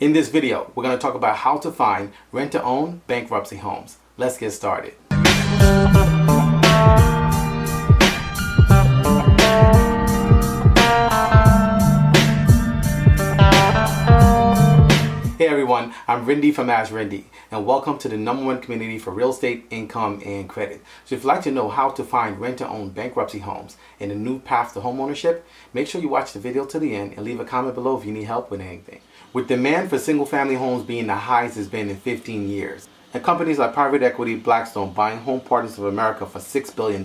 In this video, we're going to talk about how to find rent-to-own bankruptcy homes. Let's get started. Hey everyone, I'm Rinde from AskRinde, and welcome to the #1 community for real estate, income, and credit. So if you'd like to know how to find rent-to-own bankruptcy homes and a new path to homeownership, make sure you watch the video to the end and leave a comment below if you need help with anything. With demand for single-family homes being the highest it's been in 15 years, and companies like private equity Blackstone buying Home Partners of America for $6 billion,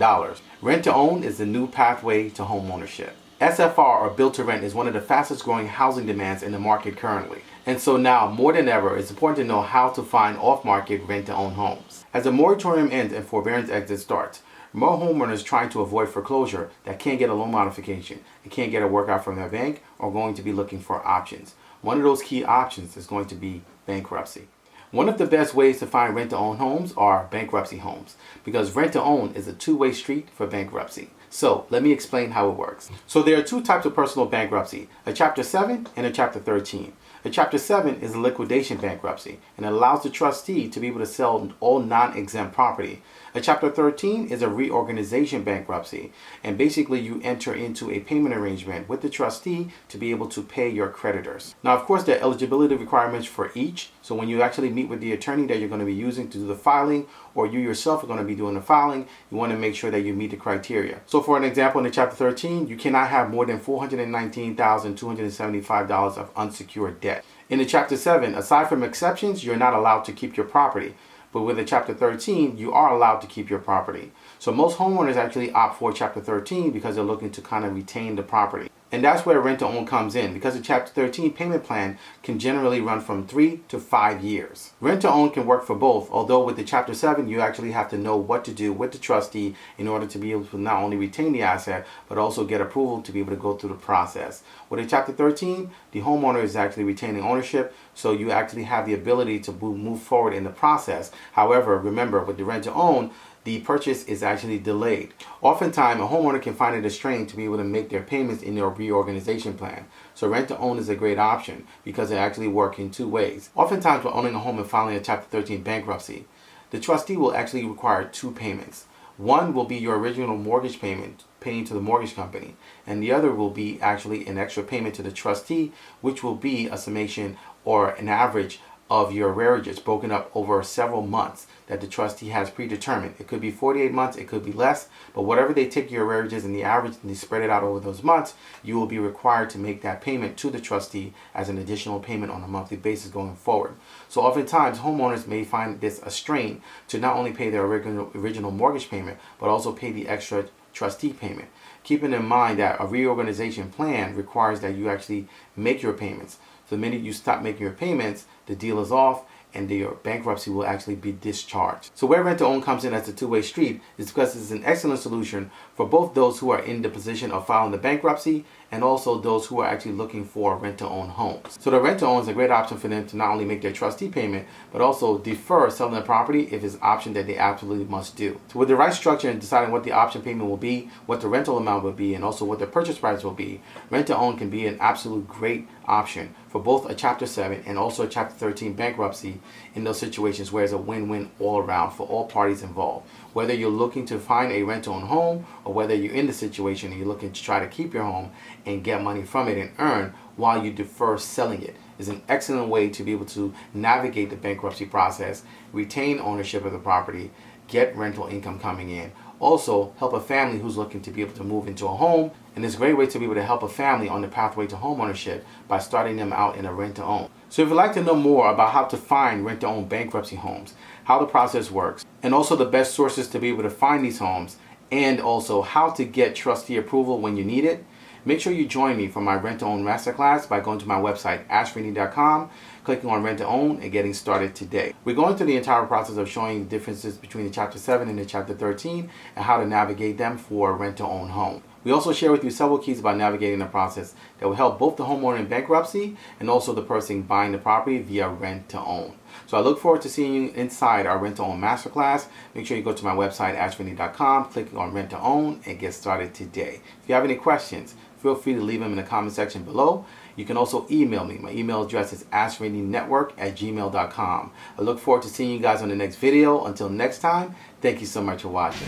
rent-to-own is the new pathway to homeownership. SFR, or build-to-rent, is one of the fastest growing housing demands in the market currently. And so now, more than ever, it's important to know how to find off-market rent-to-own homes. As the moratorium ends and forbearance exit starts, more homeowners trying to avoid foreclosure that can't get a loan modification, and can't get a workout from their bank, are going to be looking for options. One of those key options is going to be bankruptcy. One of the best ways to find rent-to-own homes are bankruptcy homes, because rent-to-own is a two-way street for bankruptcy. So let me explain how it works. So there are two types of personal bankruptcy, a Chapter 7 and a Chapter 13. A Chapter 7 is a liquidation bankruptcy and allows the trustee to be able to sell all non-exempt property. A Chapter 13 is a reorganization bankruptcy, and basically you enter into a payment arrangement with the trustee to be able to pay your creditors. Now, of course, there are eligibility requirements for each, so when you actually meet with the attorney that you're going to be using to do the filing, or you yourself are going to be doing the filing, you want to make sure that you meet the criteria. So for an example, in the Chapter 13, you cannot have more than $419,275 of unsecured debt. In the Chapter 7, aside from exceptions, you're not allowed to keep your property. But with the Chapter 13, you are allowed to keep your property. So most homeowners actually opt for Chapter 13 because they're looking to kind of retain the property. And that's where rent-to-own comes in, because the Chapter 13 payment plan can generally run from 3 to 5 years. Rent-to-own can work for both, although with the Chapter 7, you actually have to know what to do with the trustee in order to be able to not only retain the asset, but also get approval to be able to go through the process. With the Chapter 13, the homeowner is actually retaining ownership, so you actually have the ability to move forward in the process. However, remember, with the rent-to-own, the purchase is actually delayed. Oftentimes, a homeowner can find it a strain to be able to make their payments in their reorganization plan. So rent-to-own is a great option because it actually works in two ways. Oftentimes, when owning a home and filing a Chapter 13 bankruptcy, the trustee will actually require two payments. One will be your original mortgage payment, paying to the mortgage company, and the other will be actually an extra payment to the trustee, which will be a summation or an average of your arrearages broken up over several months that the trustee has predetermined. It could be 48 months, it could be less, but whatever they take your arrearages and the average and they spread it out over those months, you will be required to make that payment to the trustee as an additional payment on a monthly basis going forward. So oftentimes homeowners may find this a strain to not only pay their original mortgage payment, but also pay the extra trustee payment. Keeping in mind that a reorganization plan requires that you actually make your payments. So the minute you stop making your payments, the deal is off and your bankruptcy will actually be discharged. So where rent-to-own comes in as a two-way street is because it's an excellent solution for both those who are in the position of filing the bankruptcy and also those who are actually looking for rent-to-own homes. So the rent-to-own is a great option for them to not only make their trustee payment, but also defer selling the property if it's an option that they absolutely must do. So with the right structure and deciding what the option payment will be, what the rental amount will be, and also what the purchase price will be, rent-to-own can be an absolute great option for both a Chapter 7 and also a Chapter 13 bankruptcy in those situations where it's a win-win all around for all parties involved. Whether you're looking to find a rent-to-own home or whether you're in the situation and you're looking to try to keep your home and get money from it and earn while you defer selling it, is an excellent way to be able to navigate the bankruptcy process, retain ownership of the property, get rental income coming in. Also, help a family who's looking to be able to move into a home, and it's a great way to be able to help a family on the pathway to home ownership by starting them out in a rent-to-own. So if you'd like to know more about how to find rent-to-own bankruptcy homes, how the process works, and also the best sources to be able to find these homes, and also how to get trustee approval when you need it, make sure you join me for my rent-to-own masterclass by going to my website, AskRinde.com, clicking on rent-to-own, and getting started today. We're going through the entire process of showing the differences between the Chapter 7 and the Chapter 13 and how to navigate them for a rent-to-own home. We also share with you several keys about navigating the process that will help both the homeowner in bankruptcy and also the person buying the property via rent-to-own. So I look forward to seeing you inside our rent-to-own masterclass. Make sure you go to my website, AskRinde.com, click on rent-to-own, and get started today. If you have any questions, feel free to leave them in the comment section below. You can also email me. My email address is AskRindenetwork@gmail.com. I look forward to seeing you guys on the next video. Until next time, thank you so much for watching.